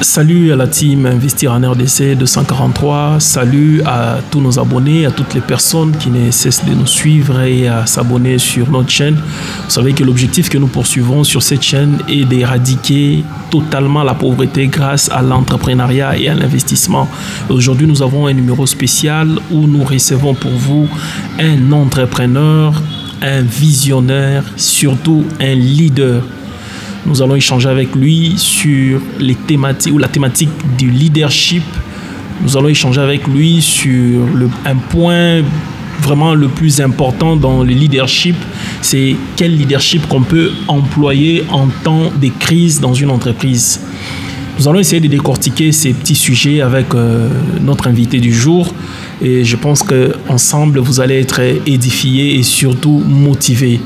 Salut à la team Investir en RDC 243, salut à tous nos abonnés, à toutes les personnes qui ne cessent de nous suivre et à s'abonner sur notre chaîne. Vous savez que l'objectif que nous poursuivons sur cette chaîne est d'éradiquer totalement la pauvreté grâce à l'entrepreneuriat et à l'investissement. Aujourd'hui, nous avons un numéro spécial où nous recevons pour vous un entrepreneur, un visionnaire, surtout un leader. Nous allons échanger avec lui sur les thématiques ou la thématique du leadership. Nous allons échanger avec lui sur un point vraiment le plus important dans le leadership. C'est quel leadership qu'on peut employer en temps de crise dans une entreprise. Nous allons essayer de décortiquer ces petits sujets avec notre invité du jour. Et je pense qu'ensemble, vous allez être édifiés et surtout motivés.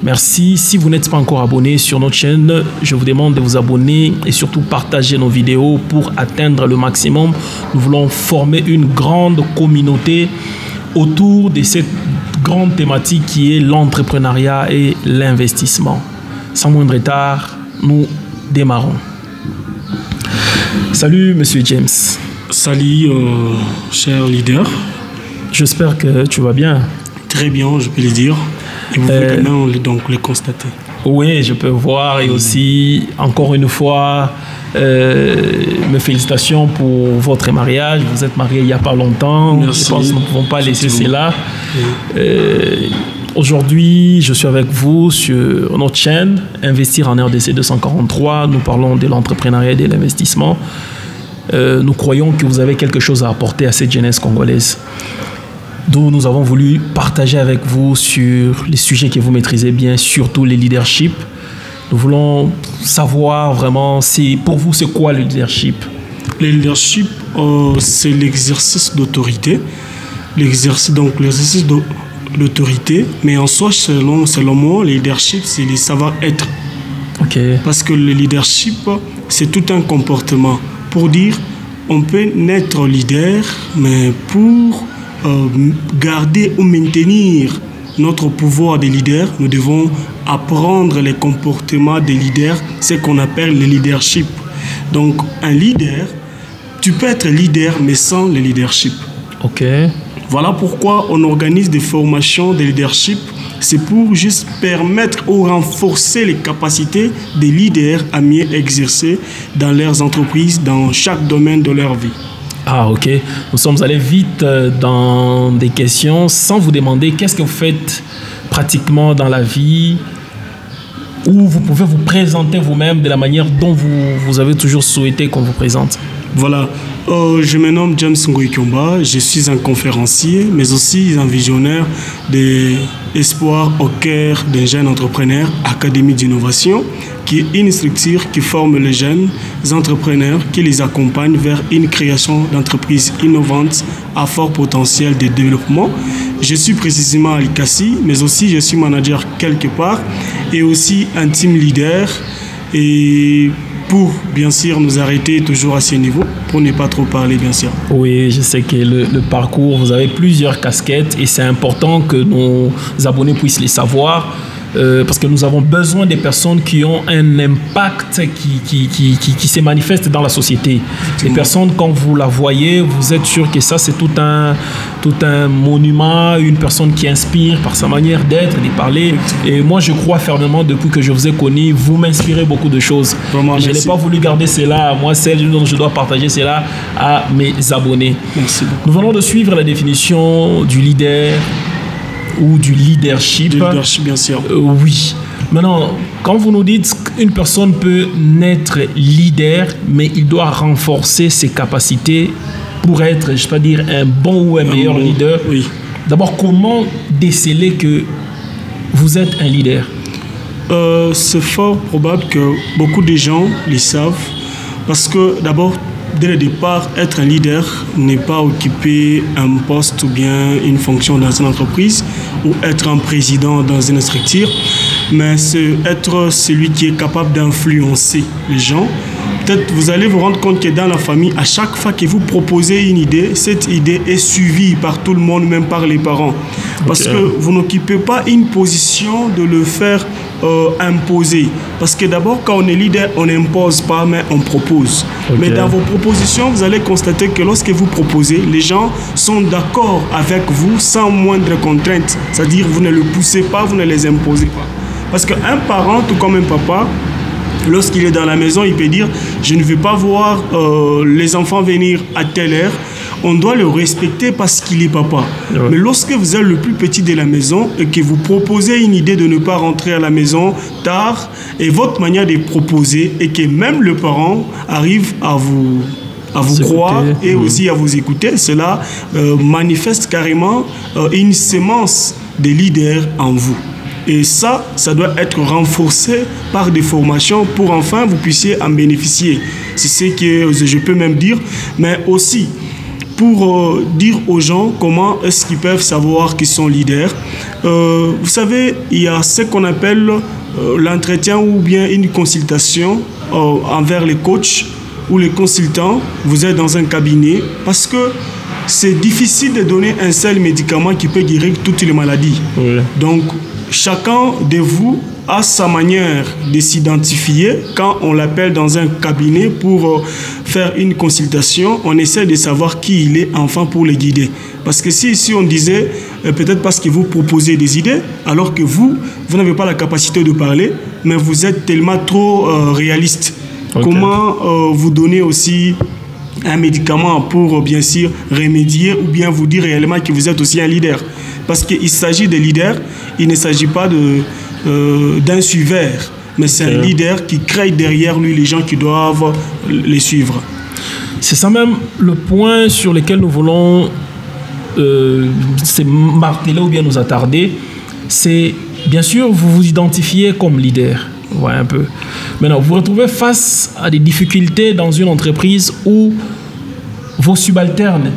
Merci. Si vous n'êtes pas encore abonné sur notre chaîne, je vous demande de vous abonner et surtout partager nos vidéos pour atteindre le maximum. Nous voulons former une grande communauté autour de cette grande thématique qui est l'entrepreneuriat et l'investissement. Sans moindre retard, nous démarrons. Salut Monsieur James. Salut cher leader. J'espère que tu vas bien. Très bien, je peux le dire. Et vous pouvez quand même donc le constater. Oui, je peux voir. Et aussi, encore une fois, mes félicitations pour votre mariage. Vous êtes marié il n'y a pas longtemps. Merci. Je pense que nous ne pouvons pas laisser cela. Oui. Aujourd'hui, je suis avec vous sur notre chaîne Investir en RDC 243. Nous parlons de l'entrepreneuriat et de l'investissement. Nous croyons que vous avez quelque chose à apporter à cette jeunesse congolaise. D'où nous avons voulu partager avec vous sur les sujets que vous maîtrisez bien, surtout les leaderships. Nous voulons savoir vraiment, pour vous, c'est quoi le leadership? Le leadership, c'est l'exercice d'autorité. L'exercice d'autorité, mais en soi, selon moi, le leadership, c'est le savoir-être. Okay. Parce que le leadership, c'est tout un comportement. Pour dire, on peut naître leader, mais pour garder ou maintenir notre pouvoir de leader, nous devons apprendre les comportements des leaders, ce qu'on appelle le leadership. Donc, un leader, tu peux être leader, mais sans le leadership. Ok. Voilà pourquoi on organise des formations de leadership. C'est pour juste permettre ou renforcer les capacités des leaders à mieux exercer dans leurs entreprises, dans chaque domaine de leur vie. Ah, ok. Nous sommes allés vite dans des questions sans vous demander qu'est-ce que vous faites pratiquement dans la vie, ou vous pouvez vous présenter vous-même de la manière dont vous avez toujours souhaité qu'on vous présente. Voilà. Je me nomme James Ngoïkiomba. Je suis un conférencier, mais aussi un visionnaire d'espoir au cœur d'un jeune entrepreneur, Académie d'innovation, qui est une structure qui forme les jeunes entrepreneurs, qui les accompagne vers une création d'entreprises innovantes à fort potentiel de développement. Je suis précisément à Likasi, mais aussi je suis manager quelque part et aussi un team leader. Et pour, bien sûr, nous arrêter toujours à ce niveau, pour ne pas trop parler, bien sûr. Oui, je sais que le parcours, vous avez plusieurs casquettes et c'est important que nos abonnés puissent les savoir. Parce que nous avons besoin des personnes qui ont un impact qui se manifeste dans la société. Les personnes, quand vous la voyez, vous êtes sûr que ça, c'est tout un monument, une personne qui inspire par sa manière d'être, de parler. Et moi, je crois fermement, depuis que je vous ai connu, vous m'inspirez beaucoup de choses. Vraiment, je n'ai pas voulu garder cela à moi, celle dont je dois partager cela à mes abonnés. Merci beaucoup. Nous venons de suivre la définition du leader ou du leadership. Du leadership, bien sûr. Oui. Maintenant, quand vous nous dites qu'une personne peut naître leader, mais il doit renforcer ses capacités pour être, je ne vais pas dire, un bon ou un meilleur leader. Oui. D'abord, comment déceler que vous êtes un leader? C'est fort probable que beaucoup de gens le savent, parce que d'abord, dès le départ, être un leader n'est pas occuper un poste ou bien une fonction dans une entreprise ou être un président dans une structure, mais c'est être celui qui est capable d'influencer les gens peut-être vous allez vous rendre compte que dans la famille, à chaque fois que vous proposez une idée, cette idée est suivie par tout le monde, même par les parents. Parce que vous n'occupez pas une position de le faire imposer. Parce que d'abord, quand on est leader, on n'impose pas, mais on propose. Mais dans vos propositions, vous allez constater que lorsque vous proposez, les gens sont d'accord avec vous sans moindre contrainte. C'est-à-dire, vous ne le poussez pas, vous ne les imposez pas. Parce qu'un parent, tout comme un papa, lorsqu'il est dans la maison, il peut dire « Je ne veux pas voir les enfants venir à telle heure ». On doit le respecter parce qu'il est papa. Ouais. Mais lorsque vous êtes le plus petit de la maison et que vous proposez une idée de ne pas rentrer à la maison tard, et votre manière de proposer, et que même le parent arrive à vous croire et aussi à vous écouter, cela manifeste carrément une sémence de leader en vous. Et ça doit être renforcé par des formations pour enfin vous puissiez en bénéficier. C'est ce que je peux même dire, mais aussi pour dire aux gens comment est-ce qu'ils peuvent savoir qu'ils sont leaders. Vous savez, il y a ce qu'on appelle l'entretien ou bien une consultation envers les coachs ou les consultants. Vous êtes dans un cabinet parce que c'est difficile de donner un seul médicament qui peut guérir toutes les maladies. Oui. Donc, chacun de vous a sa manière de s'identifier. Quand on l'appelle dans un cabinet pour faire une consultation, on essaie de savoir qui il est, enfin, pour le guider. Parce que si on disait, peut-être parce que vous proposez des idées, alors que vous n'avez pas la capacité de parler, mais vous êtes tellement trop réaliste. Okay. Comment vous donner aussi un médicament pour, bien sûr, remédier ou bien vous dire réellement que vous êtes aussi un leader. Parce qu'il s'agit de leader, il ne s'agit pas d'un suiveur, mais c'est un leader qui crée derrière lui les gens qui doivent les suivre. C'est ça même le point sur lequel nous voulons marteler ou bien nous attarder. C'est, bien sûr, vous vous identifiez comme leader. Ouais, un peu. Maintenant, vous vous retrouvez face à des difficultés dans une entreprise où vos subalternes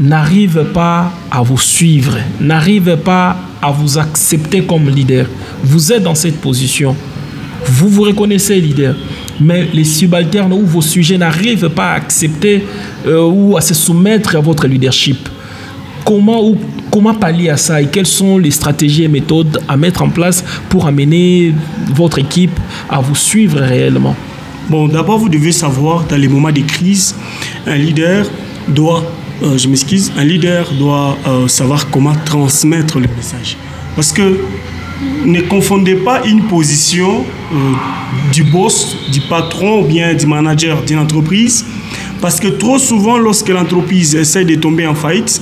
n'arrivent pas à vous suivre, n'arrivent pas à vous accepter comme leader. Vous êtes dans cette position. Vous vous reconnaissez leader. Mais les subalternes ou vos sujets n'arrivent pas à accepter ou à se soumettre à votre leadership. Comment pallier à ça et quelles sont les stratégies et méthodes à mettre en place pour amener votre équipe à vous suivre réellement? Bon, d'abord, vous devez savoir, dans les moments de crise, un leader doit savoir comment transmettre le message. Parce que ne confondez pas une position du boss, du patron ou bien du manager d'une entreprise. Parce que trop souvent, lorsque l'entreprise essaie de tomber en faillite,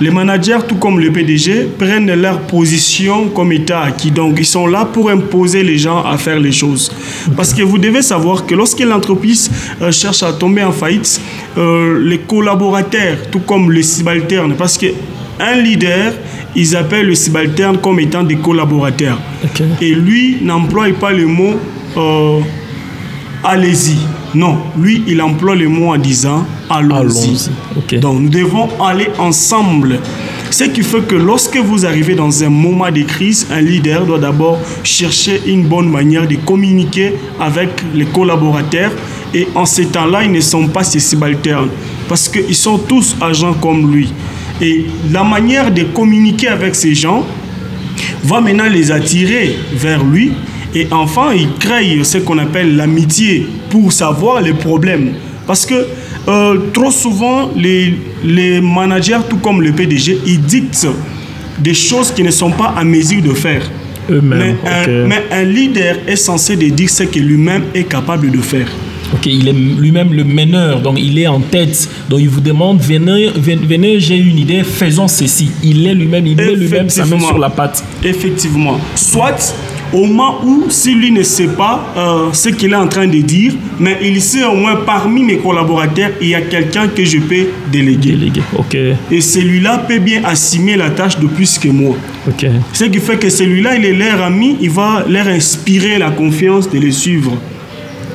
les managers, tout comme le PDG, prennent leur position comme état acquis. Donc, ils sont là pour imposer les gens à faire les choses. Parce que vous devez savoir que lorsque l'entreprise cherche à tomber en faillite, les collaborateurs, tout comme les subalternes, parce qu'un leader, ils appellent le subalterne comme étant des collaborateurs. Okay. Et lui n'emploie pas le mot allez-y. Non, lui, il emploie le mot en disant allons-y. Okay. Donc, nous devons aller ensemble. Ce qui fait que lorsque vous arrivez dans un moment de crise, un leader doit d'abord chercher une bonne manière de communiquer avec les collaborateurs. Et en ces temps-là, ils ne sont pas ses subalternes parce qu'ils sont tous agents comme lui. Et la manière de communiquer avec ces gens va maintenant les attirer vers lui. Et enfin, il crée ce qu'on appelle l'amitié pour savoir les problèmes. Parce que trop souvent, les managers, tout comme le PDG, ils dictent des choses qui ne sont pas à mesure de faire. Mais un leader est censé de dire ce que lui-même est capable de faire. Ok, il est lui-même le meneur, donc il est en tête. Donc il vous demande, venez, j'ai une idée, faisons ceci. Il est lui-même sa main sur la patte. Effectivement. Soit au moment où, si lui ne sait pas ce qu'il est en train de dire, mais il sait au moins parmi mes collaborateurs, il y a quelqu'un que je peux déléguer. Okay. Et celui-là peut bien assumer la tâche de plus que moi. Okay. Ce qui fait que celui-là, il est leur ami, il va leur inspirer la confiance de les suivre.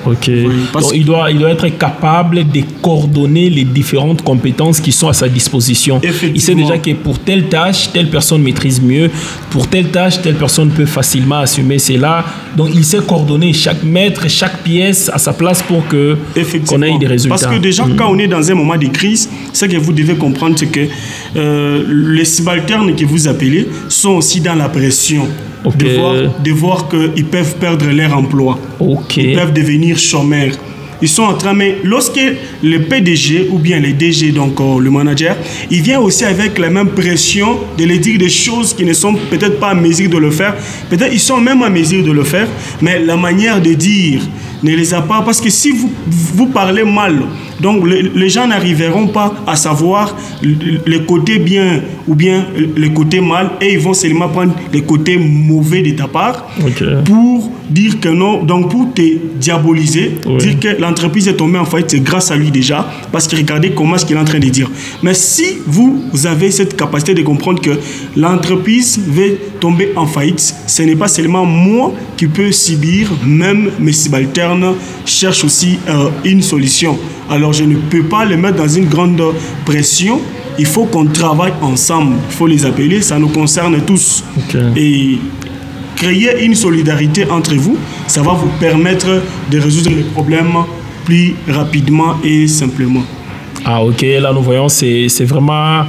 Ok. Oui, Donc, il doit être capable de coordonner les différentes compétences qui sont à sa disposition. Il sait déjà que pour telle tâche, telle personne maîtrise mieux. Pour telle tâche, telle personne peut facilement assumer cela. Donc, il sait coordonner mettre chaque pièce à sa place pour qu'on ait des résultats. Parce que déjà, quand on est dans un moment de crise, ce que vous devez comprendre, c'est que les subalternes que vous appelez sont aussi dans la pression. Okay. De voir qu'ils peuvent perdre leur emploi. Okay. Ils peuvent devenir chômeurs. Ils sont en train, mais lorsque le PDG ou bien les DG, donc le manager, il vient aussi avec la même pression de les dire des choses qui ne sont peut-être pas à mesure de le faire. Peut-être ils sont même à mesure de le faire, mais la manière de dire ne les a pas. Parce que si vous parlez mal, donc les gens n'arriveront pas à savoir les côtés bien ou bien les côtés mal, et ils vont seulement prendre les côtés mauvais de ta part pour dire que non, donc pour te diaboliser, dire que l'entreprise est tombée en faillite, c'est grâce à lui déjà, parce que regardez comment ce qu'il est en train de dire. Mais si vous avez cette capacité de comprendre que l'entreprise va tomber en faillite, ce n'est pas seulement moi qui peux subir, même mes subalternes cherchent aussi une solution. Alors je ne peux pas les mettre dans une grande pression. Il faut qu'on travaille ensemble. Il faut les appeler. Ça nous concerne tous. Et créer une solidarité entre vous, ça va vous permettre de résoudre les problèmes plus rapidement et simplement. Ah ok, là nous voyons, c'est vraiment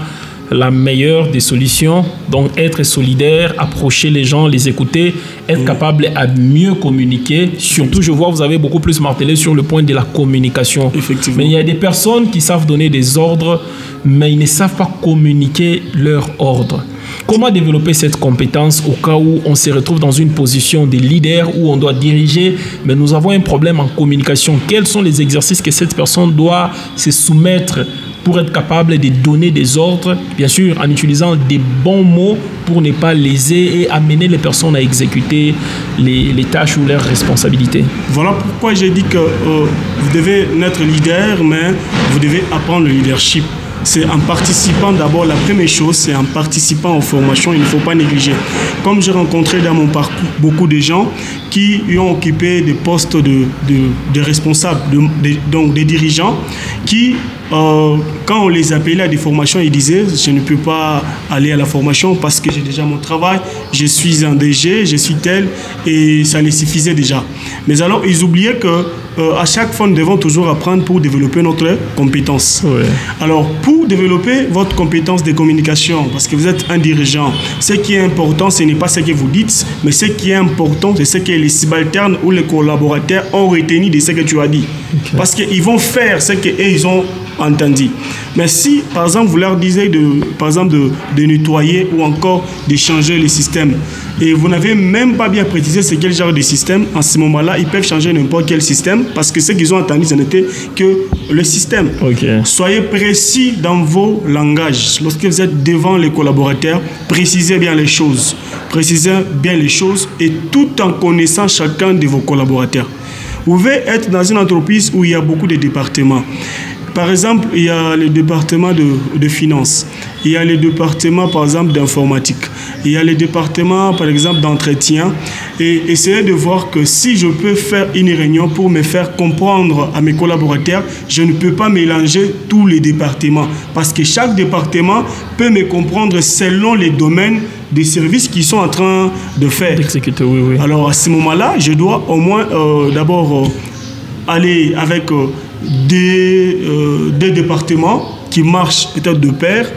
la meilleure des solutions. Donc être solidaire, approcher les gens, les écouter, être capable à mieux communiquer. Surtout, je vois, vous avez beaucoup plus martelé sur le point de la communication. Effectivement. Mais il y a des personnes qui savent donner des ordres, mais ils ne savent pas communiquer leurs ordres. Comment développer cette compétence au cas où on se retrouve dans une position de leader où on doit diriger, mais nous avons un problème en communication? Quels sont les exercices que cette personne doit se soumettre pour être capable de donner des ordres, bien sûr en utilisant des bons mots pour ne pas léser et amener les personnes à exécuter les tâches ou leurs responsabilités? Voilà pourquoi j'ai dit que vous devez être leader, mais vous devez apprendre le leadership. C'est en participant d'abord, la première chose, c'est en participant aux formations, il ne faut pas négliger. Comme j'ai rencontré dans mon parcours beaucoup de gens qui ont occupé des postes de responsables, donc des dirigeants, qui, quand on les appelait à des formations, ils disaient « je ne peux pas aller à la formation parce que j'ai déjà mon travail, je suis un DG, je suis tel » et ça les suffisait déjà. Mais alors, ils oubliaient que à chaque fois, nous devons toujours apprendre pour développer notre compétence. Alors, pour développer votre compétence de communication, parce que vous êtes un dirigeant, ce qui est important, ce n'est pas ce que vous dites, mais ce qui est important, c'est ce que les subalternes ou les collaborateurs ont retenu de ce que tu as dit. Parce qu'ils vont faire ce qu'ils ont entendu. Mais si, par exemple, vous leur disiez de nettoyer ou encore de changer le système, et vous n'avez même pas bien précisé c'est quel genre de système, en ce moment-là, ils peuvent changer n'importe quel système parce que ce qu'ils ont entendu, ce n'était que le système. Soyez précis dans vos langages. Lorsque vous êtes devant les collaborateurs, précisez bien les choses. Précisez bien les choses et tout en connaissant chacun de vos collaborateurs. Vous pouvez être dans une entreprise où il y a beaucoup de départements. Par exemple, il y a le département de finances, il y a le département, par exemple, d'informatique, il y a le département, par exemple, d'entretien. Et essayez de voir que si je peux faire une réunion pour me faire comprendre à mes collaborateurs, je ne peux pas mélanger tous les départements. Parce que chaque département peut me comprendre selon les domaines des services qu'ils sont en train de faire. D'exécuter, oui. Alors, à ce moment-là, je dois au moins d'abord aller avec des départements qui marchent peut-être de pair.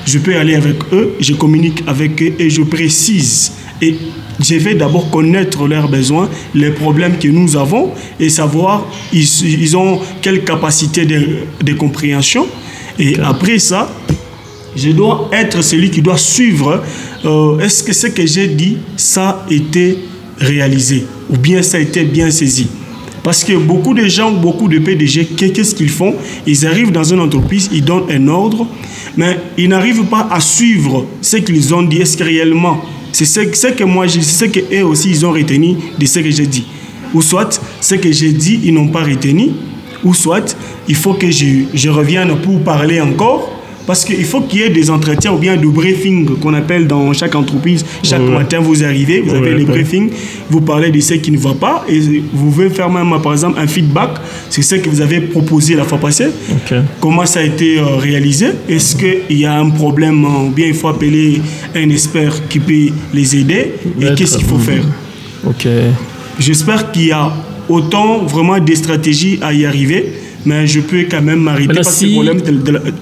Je peux aller avec eux, je communique avec eux et je précise. Et je vais d'abord connaître leurs besoins, les problèmes que nous avons et savoir ils ont quelle capacité de compréhension. Et après ça, je dois être celui qui doit suivre. Est-ce que ce que j'ai dit, ça a été réalisé ou bien ça a été bien saisi? Parce que beaucoup de gens, beaucoup de PDG, qu'est-ce qu'ils font? Ils arrivent dans une entreprise, ils donnent un ordre, mais ils n'arrivent pas à suivre ce qu'ils ont dit. Est-ce que réellement, c'est ce que moi, c'est ce qu'eux aussi, ils ont retenu de ce que j'ai dit. Ou soit, ce que j'ai dit, ils n'ont pas retenu. Ou soit, il faut que je revienne pour parler encore, Parce qu'il faut qu'il y ait des entretiens ou bien de briefing qu'on appelle dans chaque entreprise. Chaque matin, vous arrivez, vous avez les briefings, vous parlez de ce qui ne va pas et vous pouvez faire même, par exemple, un feedback sur ce que vous avez proposé la fois passée. Comment ça a été réalisé? Est-ce qu'il y a un problème ou bien il faut appeler un expert qui peut les aider? Et qu'est-ce qu'il faut faire? J'espère qu'il y a autant vraiment des stratégies à y arriver, mais je peux quand même m'arrêter parce que c'est le problème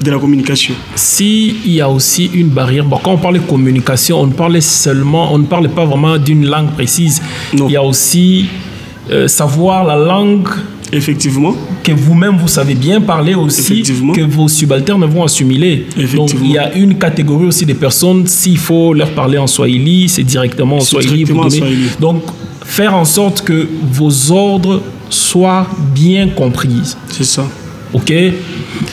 de la communication. S'il y a aussi une barrière, bon, quand on parle de communication, on ne parle pas vraiment d'une langue précise. Non. Il y a aussi savoir la langue. Effectivement. Que vous-même, vous savez bien parler aussi, que vos subalternes vont assimiler. Donc, il y a une catégorie aussi de personnes, s'il faut leur parler en Swahili, c'est directement en Swahili. Donc, faire en sorte que vos ordres soient bien compris. C'est ça. OK.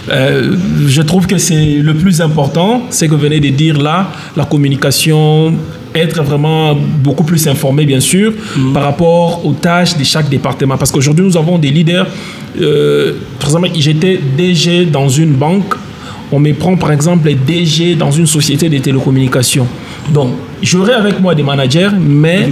Je trouve que c'est le plus important, c'est que vous venez de dire là, la communication, être vraiment beaucoup plus informé, bien sûr, par rapport aux tâches de chaque département. Parce qu'aujourd'hui, nous avons des leaders. Par exemple, j'étais DG dans une banque. On me prend, par exemple, les DG dans une société de télécommunications. Donc, j'aurai avec moi des managers, mais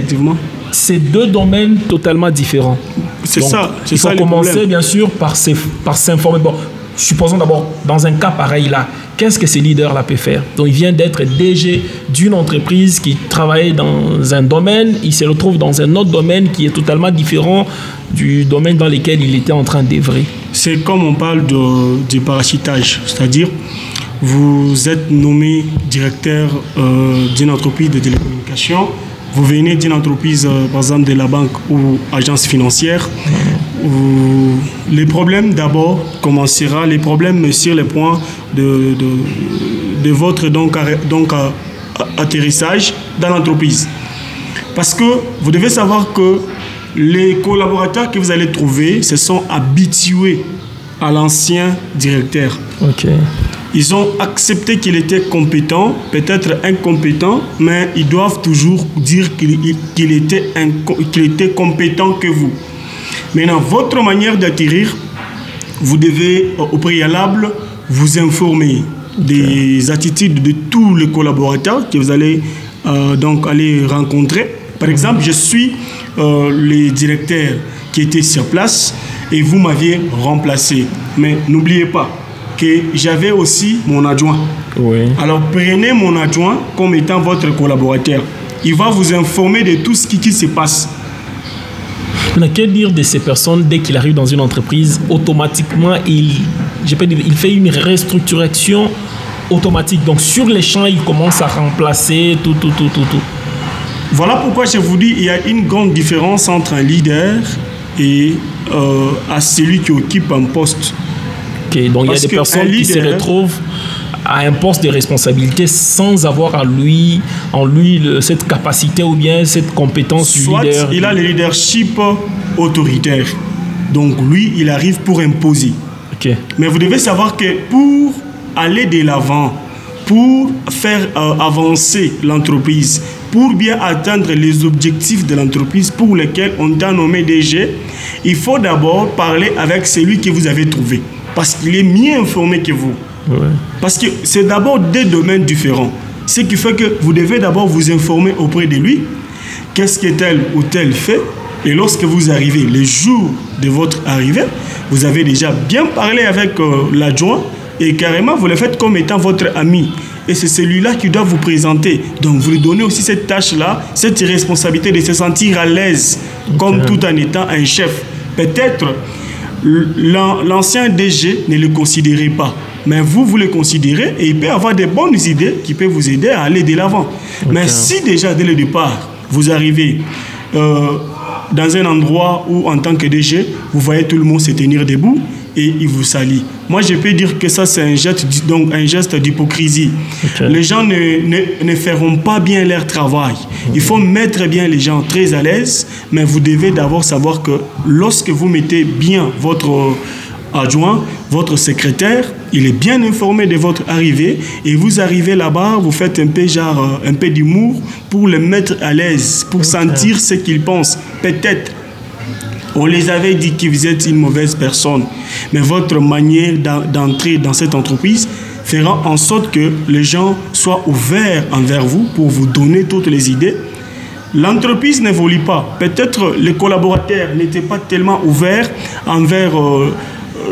c'est deux domaines totalement différents. C'est ça. Il faut commencer, bien sûr, par s'informer. Bon, supposons d'abord, dans un cas pareil là, qu'est-ce que ces leaders-là peuvent faire? Donc, il vient d'être DG d'une entreprise qui travaille dans un domaine, il se retrouve dans un autre domaine qui est totalement différent du domaine dans lequel il était en train d'œuvrer. C'est comme on parle du parachutage, c'est-à-dire vous êtes nommé directeur d'une entreprise de télécommunications, vous venez d'une entreprise, par exemple de la banque ou agence financière, les problèmes d'abord commencera, les problèmes sur les points de votre atterrissage dans l'entreprise. Parce que vous devez savoir que les collaborateurs que vous allez trouver se sont habitués à l'ancien directeur. Ils ont accepté qu'il était compétent, peut-être incompétent, mais ils doivent toujours dire qu'il était compétent que vous. Maintenant, votre manière d'atterrir, vous devez au préalable vous informer des attitudes de tous les collaborateurs que vous allez aller rencontrer. Par exemple, je suis le directeur qui était sur place et vous m'aviez remplacé. Mais n'oubliez pas que j'avais aussi mon adjoint. Alors prenez mon adjoint comme étant votre collaborateur. Il va vous informer de tout ce qui se passe. Que dire de ces personnes dès qu'il arrive dans une entreprise, automatiquement, il fait une restructuration automatique. Donc sur les champs, il commence à remplacer tout. Voilà pourquoi je vous dis il y a une grande différence entre un leader et à celui qui occupe un poste. Donc il y a des personnes qui se retrouvent à un poste de responsabilité sans avoir en lui cette capacité ou bien cette compétence du leader. Soit il a le leadership autoritaire. Donc lui, il arrive pour imposer. Mais vous devez savoir que pour aller de l'avant, pour faire avancer l'entreprise, pour bien atteindre les objectifs de l'entreprise pour lesquels on t'a nommé DG, il faut d'abord parler avec celui que vous avez trouvé. Parce qu'il est mieux informé que vous. Parce que c'est d'abord deux domaines différents. Ce qui fait que vous devez d'abord vous informer auprès de lui. Qu'est-ce que tel ou tel fait? Et lorsque vous arrivez, le jour de votre arrivée, vous avez déjà bien parlé avec l'adjoint et carrément vous le faites comme étant votre ami. Et c'est celui-là qui doit vous présenter. Donc vous lui donnez aussi cette tâche-là, cette responsabilité de se sentir à l'aise, comme tout en étant un chef. Peut-être l'ancien DG ne le considérez pas. Mais vous le considérez et il peut avoir des bonnes idées qui peuvent vous aider à aller de l'avant. Mais si déjà dès le départ, vous arrivez dans un endroit où en tant que DG, vous voyez tout le monde se tenir debout et il vous salue. Moi, je peux dire que ça, c'est un geste d'hypocrisie. Les gens ne feront pas bien leur travail. Il faut mettre bien les gens très à l'aise, mais vous devez d'abord savoir que lorsque vous mettez bien votre adjoint, votre secrétaire, il est bien informé de votre arrivée et vous arrivez là-bas, vous faites un peu d'humour pour le mettre à l'aise, pour sentir ce qu'il pense. Peut-être On les avait dit que vous êtes une mauvaise personne. Mais votre manière d'entrer dans cette entreprise fera en sorte que les gens soient ouverts envers vous pour vous donner toutes les idées. L'entreprise n'évolue pas. Peut-être les collaborateurs n'étaient pas tellement ouverts envers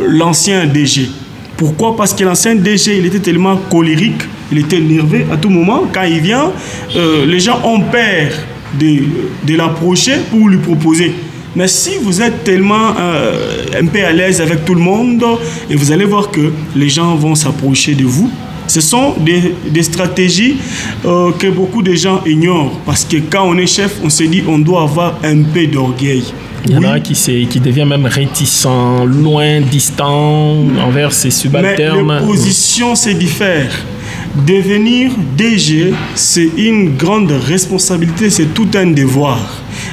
l'ancien DG. Pourquoi? Parce que l'ancien DG, il était tellement colérique, il était nerveux à tout moment. Quand il vient, les gens ont peur de l'approcher pour lui proposer. Mais si vous êtes tellement un peu à l'aise avec tout le monde, et vous allez voir que les gens vont s'approcher de vous. Ce sont des stratégies que beaucoup de gens ignorent. Parce que quand on est chef, on se dit on doit avoir un peu d'orgueil. Il y en a qui devient même réticent, loin, distant envers ses subalternes. Mais les positions se diffèrent. Devenir DG, c'est une grande responsabilité, c'est tout un devoir.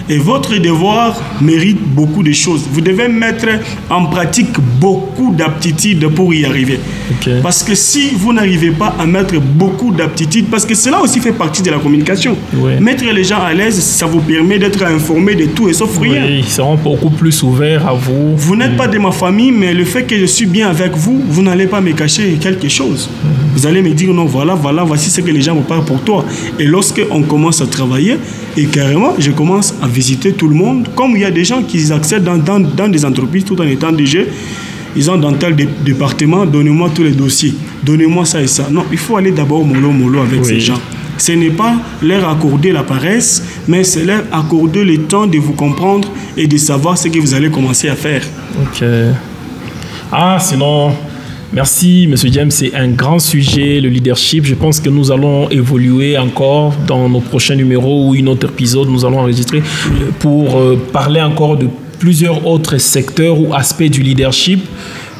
Et votre devoir mérite beaucoup de choses. Vous devez mettre en pratique beaucoup d'aptitudes pour y arriver. Okay. Parce que si vous n'arrivez pas à mettre beaucoup d'aptitudes, parce que cela aussi fait partie de la communication. Oui. Mettre les gens à l'aise, ça vous permet d'être informé de tout et sauf rien. Oui, ils seront beaucoup plus ouverts à vous. Vous n'êtes pas de ma famille, mais le fait que je suis bien avec vous, vous n'allez pas me cacher quelque chose. Vous allez me dire non, voilà, voici ce que les gens vous parlent pour toi. Et lorsqu'on commence à travailler, et carrément, je commence à visiter tout le monde. Comme il y a des gens qui accèdent dans des entreprises tout en étant DG, ils ont dans tel département, donnez-moi tous les dossiers, donnez-moi ça et ça. Non, il faut aller d'abord mollo avec ces gens. Ce n'est pas leur accorder la paresse, mais c'est leur accorder le temps de vous comprendre et de savoir ce que vous allez commencer à faire. Ok. Sinon... Merci, M. James. C'est un grand sujet, le leadership. Je pense que nous allons évoluer encore dans nos prochains numéros ou un autre épisode. Nous allons enregistrer pour parler encore de plusieurs autres secteurs ou aspects du leadership.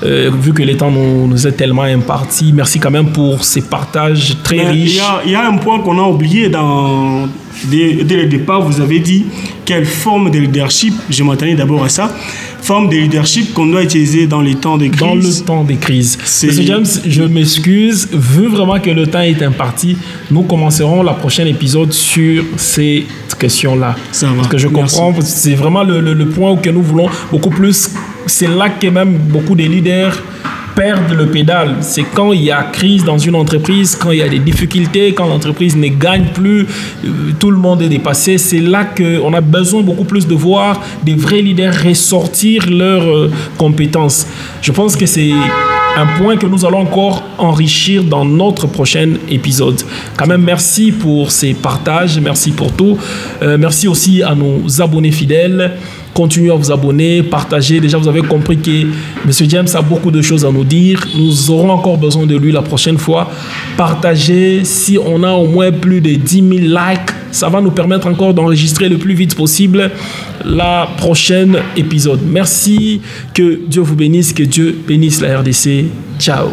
Vu que le temps nous est tellement imparti, merci quand même pour ces partages très riches. Il y a un point qu'on a oublié dès le départ. Vous avez dit quelle forme de leadership, je m'attendais d'abord à ça, forme de leadership qu'on doit utiliser dans les temps de crise. Dans le temps des crises. Monsieur James, je m'excuse, vu vraiment que le temps est imparti, nous commencerons le prochain épisode sur ces questions-là. Ça va. Parce que je comprends, c'est vraiment le point où que nous voulons beaucoup plus. C'est là que même beaucoup de leaders perdent le pédale. C'est quand il y a crise dans une entreprise, quand il y a des difficultés, quand l'entreprise ne gagne plus, tout le monde est dépassé. C'est là qu'on a besoin beaucoup plus de voir des vrais leaders ressortir leurs compétences. Je pense que c'est un point que nous allons encore enrichir dans notre prochain épisode. Quand même, merci pour ces partages, merci pour tout. Merci aussi à nos abonnés fidèles. Continuez à vous abonner, partagez. Déjà, vous avez compris que M. James a beaucoup de choses à nous dire. Nous aurons encore besoin de lui la prochaine fois. Partagez. Si on a au moins plus de 10 000 likes, ça va nous permettre encore d'enregistrer le plus vite possible la prochaine épisode. Merci. Que Dieu vous bénisse. Que Dieu bénisse la RDC. Ciao.